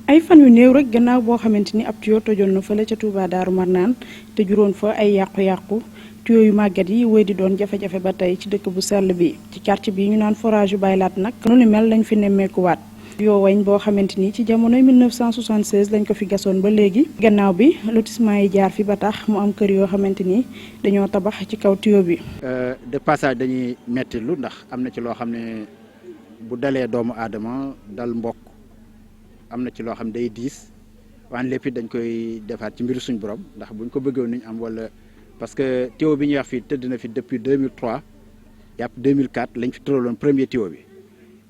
ay fan yu néew rek gannaaw boo xamante ni ab tuyau tojoon na fële ca Touba Daaru Marnaan te juróon fa ay yàqu-yàqu tuyau yu màggat yi wéy di doon jafe-jafe ba tey ci dëkk bu sell bi ci quartier bi ñu naan forage yu Baylaat nag nu ni mel lañ fi nemmeekuwaat tuyau wañ boo xamante ni ci jamonoy 1976 lañ ko fi gasoon ba léegi gannaaw bi lotissement yi jaar fi ba tax mu am kër yoo xamante ni dañoo tabax ci kaw tuyau bi. de passage dañuy metti lu ndax am na ci loo xam ne bu dalee doomu aadama dal mbokk am na ci loo xam day diis waan lépp dañ koy defaat ci mbiru suñu borom ndax buñ ko bëggoon niñ am wala parce que tuyau bi ñuy wax fii tëdd na fi depuis 2003 jàpp 2004 lañ fi tëraloon premier tuyau bi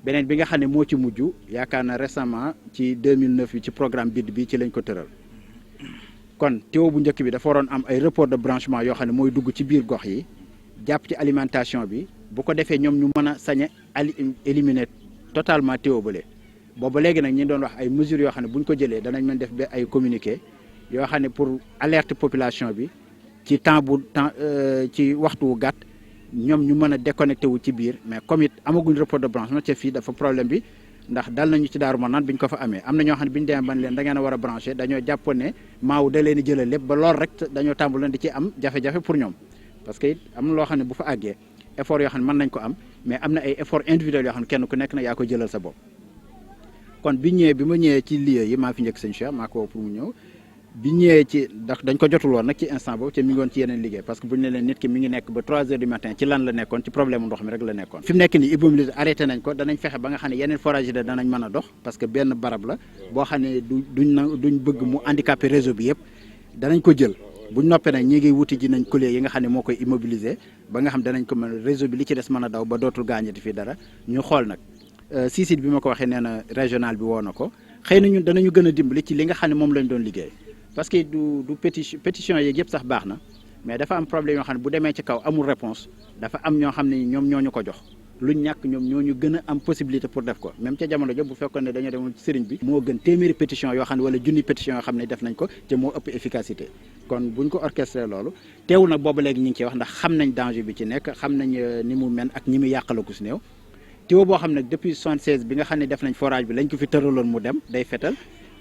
beneen bi nga xam ne moo ci mujj yaakaar na récemment ci 2009 bi ci programme BID bi ci lañ ko tëral kon tuyau bu njëkk bi dafa waroon am ay report de branchement yoo xam ne mooy dugg ci biir gox yi jàpp ci alimentation bi bu ko defee ñoom ñu mën a sañ a éliminer totalement tuyau bële booba léegi nag ñi doon wax ay mesures yoo xam ne bu ñu ko jëlee danañ mën def ba ay communiqué yoo xam ne pour alerte population bi ci temps ci waxtu wu gàtt ñoom ñu mën a déconnecté wu ci biir mais comme it amaguñ report de branchement ca fii dafa problème bi ndax dal nañu ci Daaru Marnaan bi ñu ko fa amee am na ñoo xam ne bi ñu demee ban leen da ngeen a war a branché dañoo jàppoon ne maaw da leen di jëlal lépp ba lool rek dañoo tàmbaloon di ci am jafe-jafe pour ñoom parce que it am na loo xam ne bu fa àggee effort yoo xam ne mën nañ ko am mais am na ay effort individuel yoo xam ne kenn ku nekk na yaa ko jëlal sa bopp kon bi ma ñëwee ci lieu yi maa fi njëkk sëñ Cheikh maa ko woo pour mu ñëw bi ñëwee ci ndax dañ ko jotul woon nag ci instant boobu te mi ngi woon ci yeneen liggéey parce que bu ñu ne leen nit ki mi ngi nekk ba 3 heures du matin ci lan la nekkoon ci problème ndox mi rek la nekkoon fi mu nekk nii hydrométrie arrêté nañ ko danañ fexe ba nga xam ne yeneen forage yi danañ mën a dox parce que benn barab la boo xam ne duñ bëgg mu handicapé réseau bi yëpp danañ ko jël buñ noppee nag ñi ngi wuti ji nañ collier yi nga xam ne moo koy immobiliser ba nga xam danañ ko mën réseau bi li ci des mën a daw ba dootul gaañati fii dara ñu xool nag sisit bi ma ko waxee nee na régional bi woo na ko xëy na ñun danañu gën a dimbali ci li nga xam ne moom lañ doon liggéey parce que du pétition yeeg yëpp sax baax na mais dafa am problème yoo xam ne bu demee ci kaw amul réponse dafa am ñoo xam ne ñoom ñoo ñu ko jox luñ ñàkk ñoom ñoo ñu gën a am possibilité pour def ko même ca jamono jo bu fekkoon ne dañoo demoon ci sëriñ bi moo gën téeméeri pétition yoo xam ne wala junni pétition yoo xam ne def nañ ko te moo ëpp efficacité kon buñ ko orchestré loolu teewul nag booba léegi ñu ngi ciy wax ndax xam nañ danger bi ci nekk xam nañ ni mu mel ak ñi mu yàqala ko si néew tuyau boo xam ne depuis 76 bi nga xam ne def nañ forage bi lañ ko fi tëraloon mu dem day fetal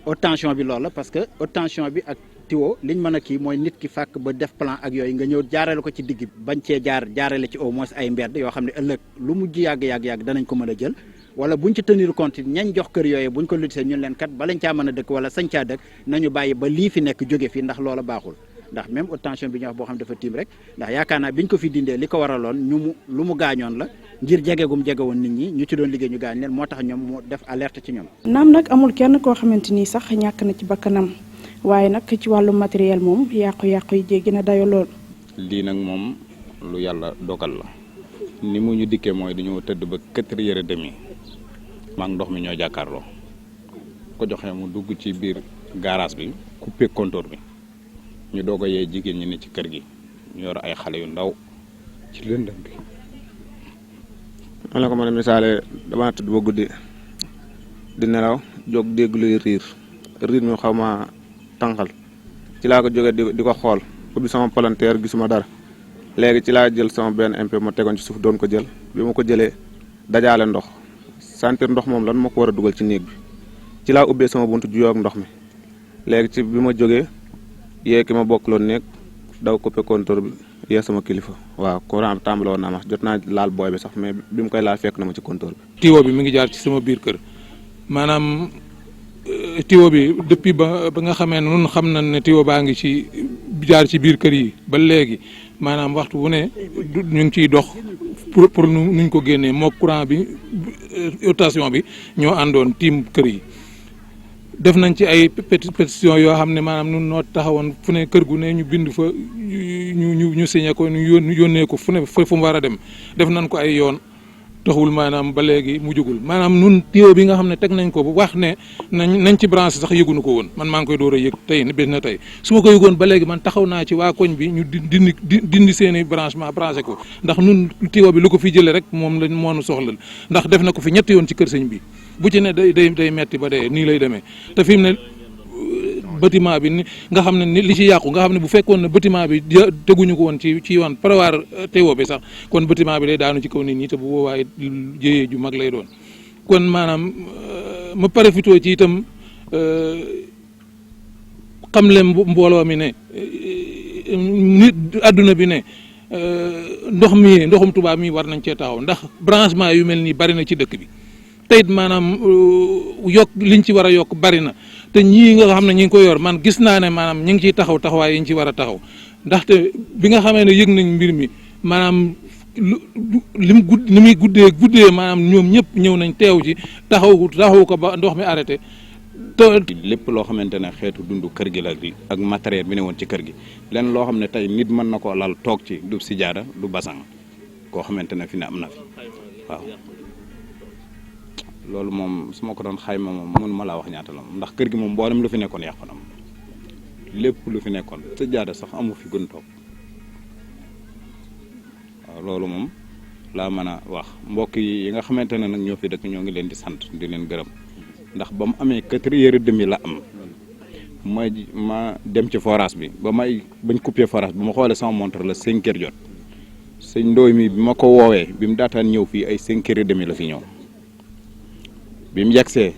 haute tension bi loolu la parce que haute tension bi ak tuyau liñ mën a kii mooy nit ki fàkk ba def plan ak yooyu nga ñëw jaarale ko ci digg bañ cee jaarale ci au moins ay mbedd yoo xam ne ëllëg lu mujj yàgg danañ ko mën a jël wala buñ ci tenir compte ñañ jox kër yooyu buñ ko lotissé ñun leen kat balañ caa mën a dëkk wala sañ caa dëkk nañu bàyyi ba lii fi nekk jóge fi ndax loola baaxul ndax même haute tension bi ñu wax boo xam ne dafa tiim rek ndax yaakaar naa biñ ko fi dindee li ko waraloon lu mu gaañoon la ngir jegegum jege woon nit ñi ñu ci doon liggéey ñu gaañ leen moo tax ñoom mu def alerte ci ñoom. naam nag amul kenn koo xamante ni sax ñàkk na ci bakkanam waaye nag ci wàllu matériel moom yàqu-yàqu yi jéggi na dayo lool. lii nag moom lu yàlla dogal la ni mu ñu dikkee mooy dañoo tëdd ba 4h30 maag ndox mi ñoo jàkkaarloo ko joxee mu dugg ci biir garage bi coupé compteur bi ñu doog a yee jigéen ñi ne ci kër gi ñu yor ay xale yu ndaw ci lëndëm bi. ma la ko mën a misaale dama tëdd ba guddi di nelaw jóg dégg luy riir mi xaw ma tànqal ci laa ko jógee di ko xool ubbi sama palanteer gisuma dara léegi ci laa jël sama benn MP ma tegoon ci suuf doon ko jël bi ma ko jëlee dajaale ndox sentir ndox moom lan moo ko war a dugal ci néeg bi ci laa ubbee sama buntu juyoo ak ndox mi léegi ci bi ma jógee yee ki ma bokkloon néeg daw coupé compteur bi yee sama kilifa waaw courant bi tàmbale woon naa ma jot naa laal booy bi sax mais bi mu koy laal fekk na ma ci compteur bi. tuyau bi mi ngi jaar ci sama biir kër maanaam tuyau bi depuis ba nga xamee ne nun xam nañ ne tuyau baa ngi ci jaar ci biir kër yi ba léegi maanaam waxtu bu ne ñu ngi ciy dox pour nuñ ko génnee moo courant bi rotation bi ñoo àndoon tiim kër yi. def nañ ci ay pétition yoo xam ne maanaam nun noo taxawoon fu ne kër gu ne ñu bind fa ñu signé ko ñu yónnee ko fu ne fu mu war a dem def nañ ko ay yoon taxul maanaam ba léegi mu jugul maanaam nun tuyau bi nga xam ne teg nañ ko bu wax ne nañ ci branché sax yëgunu ko woon man maa ngi koy door a yëg tey bés na tey su ma ko yëgoon ba léegi man taxaw naa ci waa koñ bi ñu dindi seeni branchement branché ko ndax nun tuyau bi lu ko fi jëlee rek moom lañ moonu soxlal ndax def na ko fi ñetti yoon ci kër sëñ bi bu ci ne day metti ba dee nii lay demee te fi mu ne bâtiment bi ni nga xam ne ni li ci yàqu nga xam ne bu fekkoon ne bâtiment bi teguñu ko woon ci yoon prévoir teewoo bi sax kon bâtiment bi day daanu ci kaw nit ñi te bu boobaa jëyee ju mag lay doon kon maanaam ma profité ci itam xamle mbooloo mi ne nit adduna bi ne ndoxum Touba mi war nañ cee taxaw ndax branchement yu mel nii bari na ci dëkk bi te it maanaam yokk liñ ci war a yokk bari na te ñii nga xam ne ñi ngi ko yor man gis naa ne maanaam ñi ngi ciy taxawaay yi ñu ci war a taxaw ndaxte bi nga xamee ne yëg nañ mbir mi maanaam li muy guddee maanaam ñoom ñëpp ñëw nañ teew ci taxaw ko ba ndox mi arrêté. lépp loo xamante ne xeetu dundu kër gi la ak matériel bi ne woon ci kër gi lenn loo xam ne tey nit mën na koo lal toog ci du sijaada du basang koo xamante ne fi ne am na fi waaw loolu moom su ma ko doon xayma moom mënu ma laa wax ñaata la ndax kër gi moom mboolem lu fi nekkoon yàqu na lépp lu fi nekkoon sijaada sax amu fi gën toog waaw loolu moom laa mën a wax mbokk yi nga xamante ne nag ñoo fi dëkk ñoo ngi leen di sant di leen gërëm ndax ba mu amee 4h30 la am ma dem ci forage bi bañ coupé forage bi ma xoolee sama montre la 5h jot sëñ Ndooy mi bi ma ko woowee bi mu daataan ñëw fii ay 5h30 la fi ñëw bi mu yegsee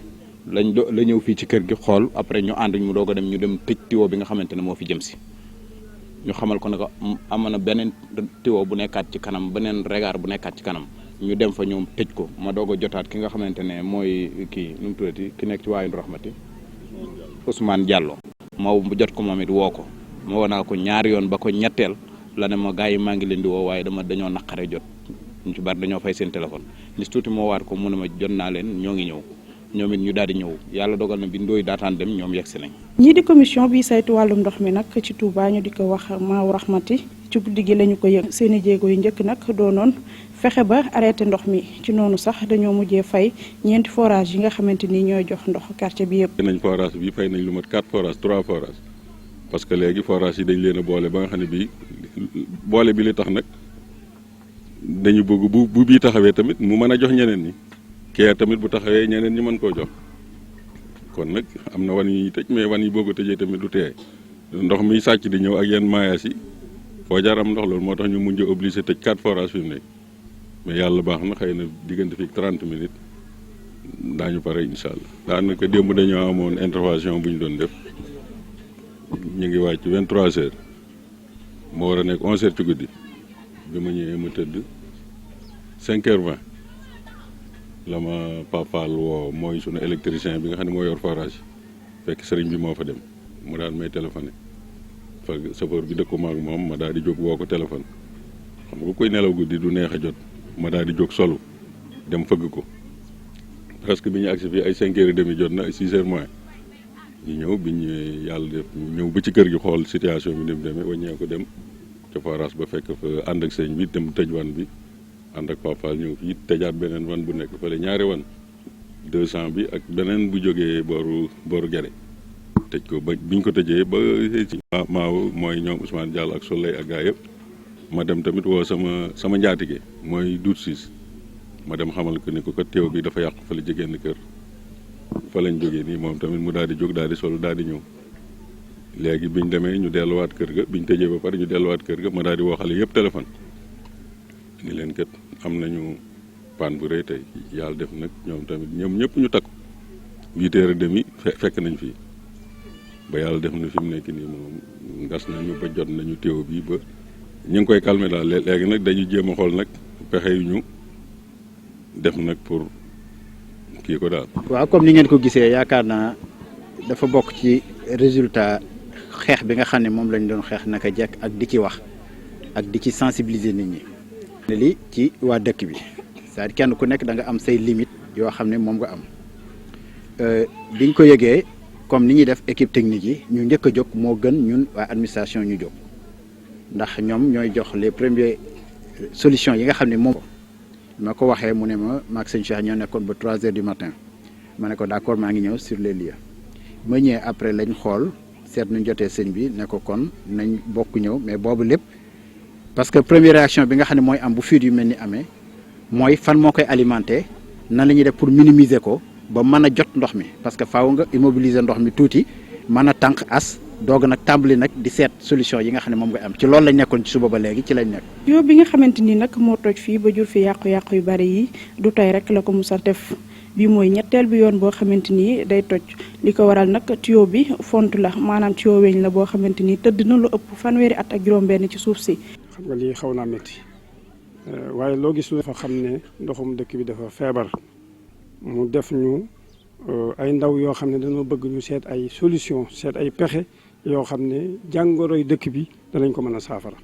la ñëw fii ci kër gi xool après ñu ànd mu doog a dem ñu dem tëj tiwo bi nga xamante ne moo fi jëm si ñu xamal ko ne ko am na beneen tiwo bu nekkaat ci kanam beneen regard bu nekkaat ci kanam ñu dem fa ñoom tëj ko ma doog a jotaat ki nga xamante ne mooy kii nu mu tuddati ki nekk ci waayu Rahmati Ousmane Diallo ma jot ko moom it woo ko ma woo naa ko ñaari yoon ba ko ñetteel la ne ma gars yi maa ngi leen di woo waaye dañoo naqare jot ñu ci bari dañoo fay seen téléphone ni tuuti moo waat ko mu ne ma jot naa leen ñoo ngi ñëw ñoom it ñu daal di ñëw yàlla dogal na bi Ndooy daataan dem ñoom yegsi nañ. ñii di commission bi saytu wàllum ndox mi nag ci Touba ñu di ko wax Maawu Rahmati ci guddi gi lañu ko yëg seen i jéego yu njëkk nag doonoon fexe ba arrêté ndox mi ci noonu sax dañoo mujjee fay ñeenti forage yi nga xamante ni ñooy jox ndox quartier bi yëpp. nañ forage bi fay nañ lu mat 4 forage 3 forage parce que léegi forage yi dañ leen a boole ba nga xam ne bii boole bi li tax nag dañu bëgg bu bii taxawee tamit mu mën a jox ñeneen ñi kee tamit bu taxawee ñeneen ñi mën koo jox kon nag am na wan yi ñuy tëj mais wan yi boo ko tëjee tamit du tee ndox mi sàcc di ñëw ak yenn mayaas yi foo jaar am ndox loolu moo tax ñu mujj obligé tëj 4 forage fi mu nekk mais yàlla baax na xëy na diggante fi 30 minutes daañu pare incha allah. daanaka démb dañoo amoon intervention bu ñu doon def ñu ngi wàcc 23h moo war a nekk 11h ci guddi bi ma ñëwee ma tëdd 5h20 la ma Papal woo mooy sunu électricien bi nga xam ne moo yor forage fekk sëriñ bi moo fa dem mu daal may téléphoné fa chauffeur bi dëkku maag moom ma daal di jóg woo ko téléphone xam nga koy nelaw guddi du neex a jot. ma daal di jóg solu dem fëgg ko presque bi ñu agsi fii ay 5h30 jot na ay 6h moins ñu ñëw bi ñu yàlla def ñëw ba ci kër gi xool situation bi ni mu demee waññee ko dem ca forage ba fekk fa ànd ak sëñ bi dem tëj wan bi ànd ak Papal ñëw fii tëjaat beneen wan bu nekk fële ñaari wan 200 bi ak beneen bu jógee booru Gere tëj ko ba biñ ko tëjee ba ci maaw mooy ñoom Ousmane Diallo ak Souley ak gaa yëpp ma dem tamit woo sama njaatige mooy duut siis ma dem xamal ko ni ko teew bi dafa yàqu fa la jigéen kër fa lañ jógee nii moom tamit mu daal di jóg daal di sol daal di ñëw léegi biñ demee ñu delluwaat kër ga biñ tëjee ba pare ñu delluwaat kër ga ma daal di woo xale yëpp téléphone ni leen kat am nañu paan bu rëy tey yàlla def nag ñoom tamit ñoom ñëpp ñu takku 8h30 fekk nañ fii ba yàlla def na fi mu nekk nii moom gas nañu ba jot nañu teew bi ba ñu ngi koy calmer daal léegi nag dañu jéem a xool nag pexe yu ñu def nag pour kii ko daal. waaw comme ni ngeen ko gisee yaakaar naa dafa bokk ci résultat xeex bi nga xam ne moom lañ doon xeex naka jekk ak di ci wax ak di ci sensibiliser nit ñi. li ci waa dëkk bi c'est-à-dire kenn ku nekk da nga am say limite yoo xam ne moom nga am biñ ko yëgee comme ni ñuy def équipe technique yi ñu njëkk a jóg moo gën ñun waa administration ñu jóg. ndax ñoom ñooy jox les premières solutions yi nga xam ne moom ma ko waxee mu ne ma maag sëñ Cheikh ñoo nekkoon ba 3h du matin ma ne ko d'accord maa ngi ñëw sur les lieux ma ñëwee après lañ xool seet nuñ jotee sëñ bi ne ko kon nañ bokk ñëw mais boobu lépp parce que première réaction bi nga xam ne mooy am bu fuite yu mel ni amee mooy fan moo koy alimenter nan la ñuy def pour minimiser ko ba mën a jot ndox mi parce que faaw nga immobiliser ndox mi tuuti mën a tànk as doog nag tàmbali nag di seet solution yi nga xam ne moom nga am ci loolu lañ nekkoon ci suba ba léegi ci lañ nekk. yow bi nga xamante ni nag moo toj fii ba jur fi yàqu-yàqu yu bari yi du tey rek la ko musa def bi mooy ñetteel bi yoon boo xamante ni day toj li ko waral nag tuyau bi font la maanaam tuyau weñ la boo xamante ni tëdd na lu ëpp fanweeri at ak juróom-benn ci suuf si. xam nga lii xaw naa métti waaye loo gis dafa xam ne ndoxum dëkk bi dafa feebar mu def ñu ay ndaw yoo xam ne dañoo bëgg ñu seet ay solution seet ay pexe yoo xam ne jàngoroy dëkk bi danañ ko mën a saafara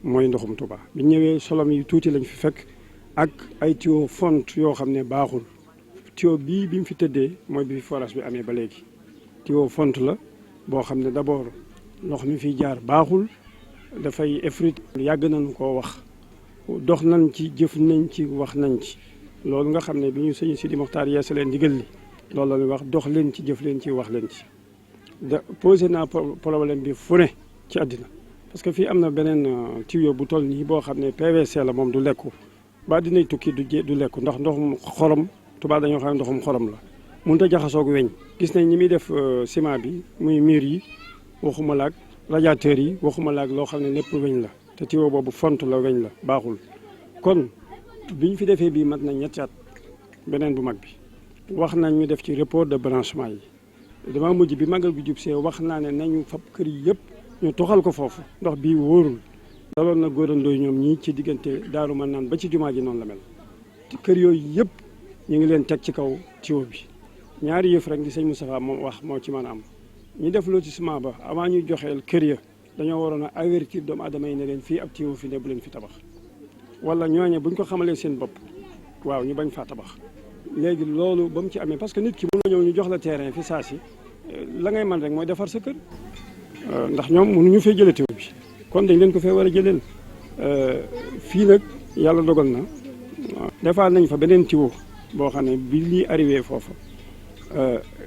mooy ndoxum Touba bi ñëwee solom yi tuuti lañ fi fekk ak ay tuyau font yoo xam ne baaxul tuyau bii bi mu fi tëddee mooy bi forage bi amee ba léegi tuyau font la boo xam ne d'abord ndox mi fiy jaar baaxul dafay effrité yàgg nañu koo wax dox nañ ci jëf nañ ci wax nañ ci loolu nga xam ne bi ñu sëñ Sidi Mokhtar yeesa leen ndigal li loolu la ñuy wax dox leen ci jëf leen ci wax leen ci da posé naa problème bi fu ne ci àddina parce que fii am na beneen tuyau bu toll nii boo xam ne PVC la moom du lekku ba dinay tukki du lekku ndax ndoxum xorom Touba dañoo xam ne ndoxum xorom la mënut a jaxasoog weñ gis nañ ñi muy def ciment bi muy mur yi waxuma laag radiateur yi waxuma laag loo xam ne lépp weñ la te tuyau boobu font la weñ la baaxul kon bi ñu fi defee bii mat na ñetti at beneen bu mag bi wax nañ ñu def ci report de branchement yi dama mujj bi magal bi jub see wax naa ne nañu fab kër yi yëpp ñu toxal ko foofu ndox bii wóorul daloon na góorandooy ñoom ñii ci diggante Daaru Manaan ba ci jumaa ji noonu la mel kër yooyu yëpp ñu ngi leen teg ci kaw tuyau bi ñaari yëf rek di sëñ Moustapha moom wax moo ci mën a am ñi def lotissement ba avant ñuy joxeel kër ya dañoo waroon a avertir doomu aadama yi ne leen fii ab tuyau fi ne bu leen fi tabax wala ñooñe buñ ko xamalee seen bopp waaw ñu bañ faa tabax léegi loolu ba mu ci amee parce que nit ki mën na ñëw ñu jox la terrain fi saa si la ngay man rek mooy defar sa kër ndax ñoom mënuñu fee jëlee tuyau bi kon dañ leen ko fee war a jëleel fii nag yàlla dogal na defaat nañ fa beneen tuyau boo xam ne bi lii arrivé foofu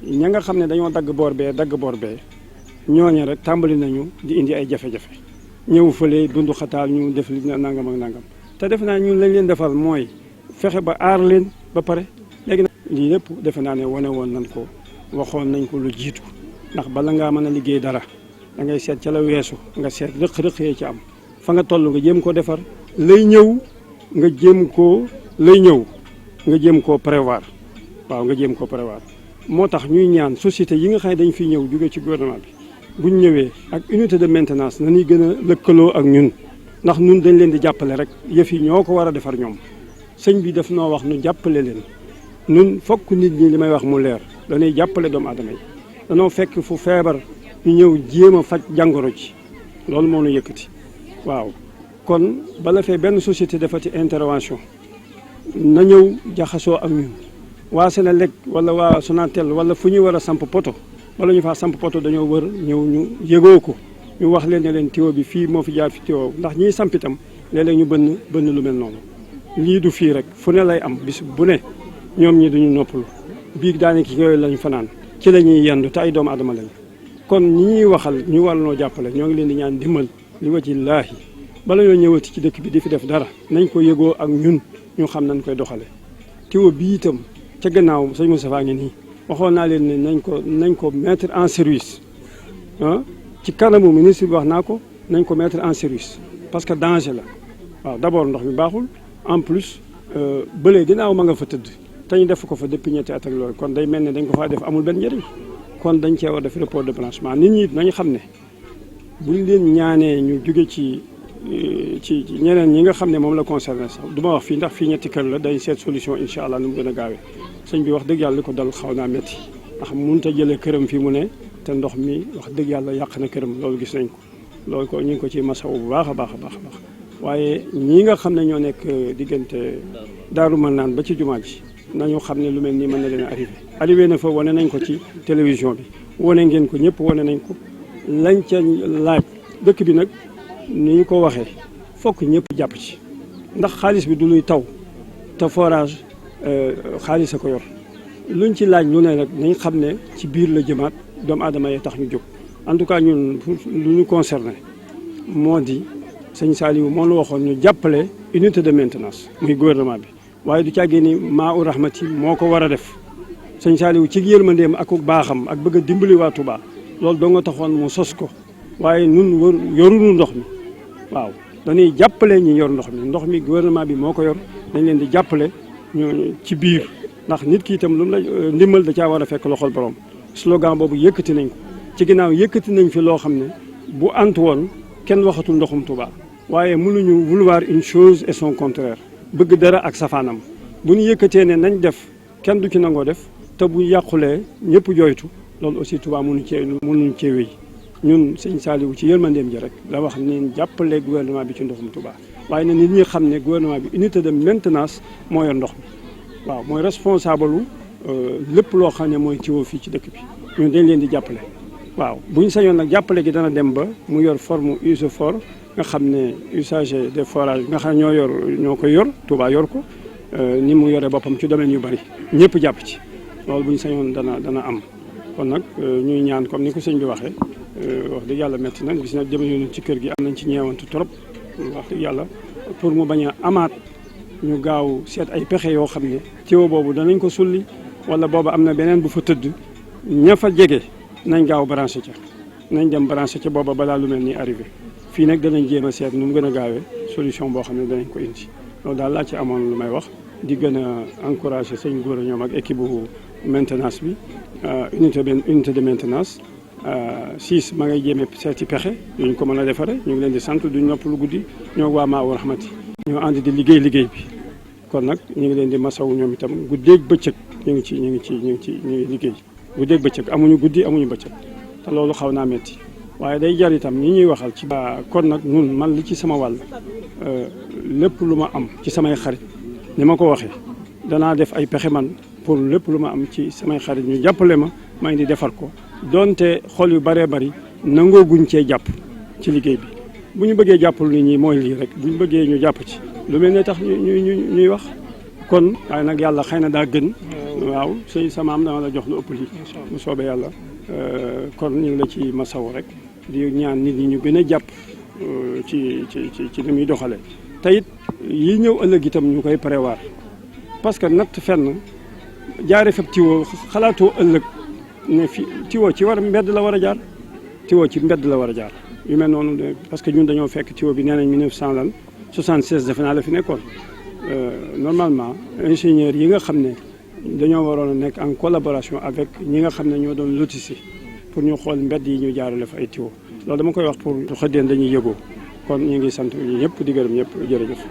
ña nga xam ne dañoo dagg boor bee ñooñe rek tàmbali nañu di indi ay jafe-jafe ñëw fële dundu xataal ñu def li nangam ak nangam te defe naa ñun lañ leen defal mooy fexe ba aar leen ba pare léegi nag lii lépp defe naa ne wane woon nañ ko waxoon nañ ko lu jiitu ndax bala ngaa mën a liggéey dara da ngay seet ca la weesu nga seet rëq-rëq yee ci am fa nga toll nga jéem ko defar lay ñëw nga jéem koo prévoir waaw nga jéem koo prévoir moo tax ñuy ñaan société yi nga xam ne dañ fiy ñëw jóge ci gouvernement bi buñ ñëwee ak unité de maintenance na ñuy gën a lëkkaloo ak ñun ndax ñun dañ leen di jàppale rek yëf yi ñoo ko war a defar ñoom sëñ bi daf noo wax nu jàppale leen ñun fokk nit ñi li may wax mu leer dañuy jàppale doomu aadama yi danoo fekk fu feebar ñu ñëw jéem a faj jàngoro ji loolu moo ñu yëkkati waaw kon bala fee benn société defati intervention na ñëw jaxasoo ak ñun waa Senelec wala waa Sonatel wala fu ñuy war a samp poto wala ñu faa samp poto dañoo wër ñëw ñu yëgoo ko ñu wax leen ne leen tuyau bi fii moo fi jaar fi tuyau ndax ñiy samp itam léeg-léeg ñu bënn lu mel noonu lii du fii rek fu ne lay am bis bu ne ñoom ñi duñu noppalu biig daanaka yooyu lañ fanaan ci la ñuy yendu te ay doomu adama lañ kon ñi ñuy waxal ñu war noo jàppale ñoo ngi leen di ñaan dimbal li wa ci laahi bala ñoo ñëwati ci dëkk bi di fi def dara nañ ko yëgoo ak ñun ñu xam nañ koy doxale tuyau bi itam ca gannaaw sëñ Moustapha ngi nii waxoon naa leen ne nañ ko mettre en service ci kanamu ministre bi wax naa ko nañ ko mettre en service parce que danger la waaw d'abord ndox mi baaxul en plus bële ginnaaw ma nga fa tëdd te ñu def ko fa depuis ñetti at ak loolu kon day mel ne dañ ko faa def amul benn njëriñ kon dañ cee war def report de branchement nit ñi nañu xam ne buñ leen ñaanee ñu jóge ci ñeneen ñi nga xam ne moom la concerné sax du ma wax fii ndax fii ñetti kër la day seet solution incha allah nu mu gën a gaawee sëñ bi wax dëgg yàlla li ko dal xaw naa métti ndax mënut a jëlee këram fii mu ne te ndox mi wax dëgg yàlla yàq na këram loolu gis nañ ko loolu ko ñu ngi ko ci masawu bu baax a baax a baax a baax waaye ñii nga xam ne ñoo nekk diggante Daaru Manaan ba ci jumaa ji nañu xam ne lu mel nii mën na leen arrivé na fa wane nañ ko ci télévision bi wane ngeen ko ñëpp wane nañ ko lañ ca laaj dëkk bi nag ni ñu ko waxee fokk ñëpp jàpp ci ndax xaalis bi du luy taw te forage xaalis a ko yor luñ ci laaj lu ne rek nañ xam ne ci biir la jëmaat doomu aadama yi tax ñu jóg en tout cas ñun lu ñu concerné moo di sëñ Saliou moo la waxoon ñu jàppale unité de maintenance muy gouvernement bi waaye du càggee ni maa u rahmati moo ko war a def sëñ Saliou ci yërmandeem ak baaxam ak bëgg a dimbali waa Touba loolu doo nga taxoon mu sos ko waaye nun yorunu ndox mi waaw dañuy jàppale ñi yor ndox mi gouvernement bi moo ko yor dañ leen di jàppale ñu ci biir ndax nit ki itam lu mu la ndimbal da caa war a fekk loxol borom slogan boobu yëkkati nañ ko ci ginnaaw yëkkati nañ fi loo xam ne bu antu woon kenn waxatul ndoxum Touba waaye mënuñu vouloir une chose et son contraire bëgg dara ak safaanam bu ñu yëkkatee ne nañ def kenn du ci nangoo def te bu yàqulee ñëpp jooytu loolu aussi Touba mënuñu cee wéy ñun sëñ Saliou ci yërmandeem ji rek la wax ni jàppale gouvernement bi ci ndoxum Touba waaye ne nit ñi xam ne gouvernement bi unité de maintenance moo yor ndox mi waaw mooy responsable lépp loo xam ne mooy tiwo fii ci dëkk bi ñun dañ leen di jàppale waaw bu ñu sañoon nag jàppale gi dana dem ba mu yor forme usefort nga xam ne usager des forages nga xam ne ñoo koy yor Touba yor ko ni mu yore boppam ci domaine yu bari ñëpp jàpp ci loolu bu ñu sañoon dana am kon nag ñuy ñaan comme ni ko sëñ bi waxee wax dëgg yàlla métti na gis na jëmale ci kër gi am nañ ci ñeewantu trop wax dëgg yàlla pour mu bañ a amaat ñu gaaw seet ay pexe yoo xam ne tiwo boobu danañ ko sulli wala boobu am na beneen bu fa tëdd ña fa jege nañ gaaw branché ca nañ dem branché ca booba balaa lu mel ni arrivé fii nag danañ jéem a seet nu mu gën a gaawee solution boo xam ne danañ ko indi loolu daal laa ci amoon lu may wax di gën a encouragé sëñ Gora ñoom ak équipe bu maintenance bi unité de maintenance siis ma ngay jéeme seeti pexe duñ ko mën a defare ñu ngi leen di sant duñ nopp lu guddi ñoo waa Maa rahmati ñoo ànd di liggéey bi kon nag ñu ngi leen di masawu ñoom itam guddeeg bëccëg ñu ngi liggéey guddeeg bëccëg amuñu guddi amuñu bëccëg te loolu xaw naa metti waaye day jar itam ñi ñuy waxal ci kon nag ñun man li ci sama wàll lépp lu ma am ci samay xarit ni ma ko waxee danaa def ay pexe man pour lépp lu ma am ci samay xarit ñu jàppale ma maa ngi di defar ko donte xol yu bëree bëri nangoo guñ cee jàpp ci liggéey bi bu ñu bëggee jàppal nit ñi mooy lii rek bu ñu bëggee ñu jàpp ci lu mel ne tax ñuy wax kon waaye nag yàlla xëy na daa gën waaw sëñ sama am dama la jox lu ëpp lii mu soobee yàlla kon ñu ngi la ci masaw rek di ñaan nit ñi ñu gën a jàpp ci ni muy doxalee te it yi ñëw ëllëg itam ñu koy prévoir parce que natt fenn jaare fab tiwo xalaatoo ëllëg ne fi tiwo ci mbedd la war a jaar tiwo ci mbedd la war a jaar yu mel noonu parce que ñun dañoo fekk tiwo bi nee nañ 1976 defe naa la fi nekkoon normalement ingénieurs yi nga xam ne dañoo waroon a nekk en collaboration avec ñi nga xam ne ñoo doon lotissé pour ñu xool mbedd yi ñu jaarale fa ay tiwo loolu dama koy wax pour xëddeen dañuy yëgoo kon ñu ngi sant ñëpp di gërëm ñëpp jërëjëf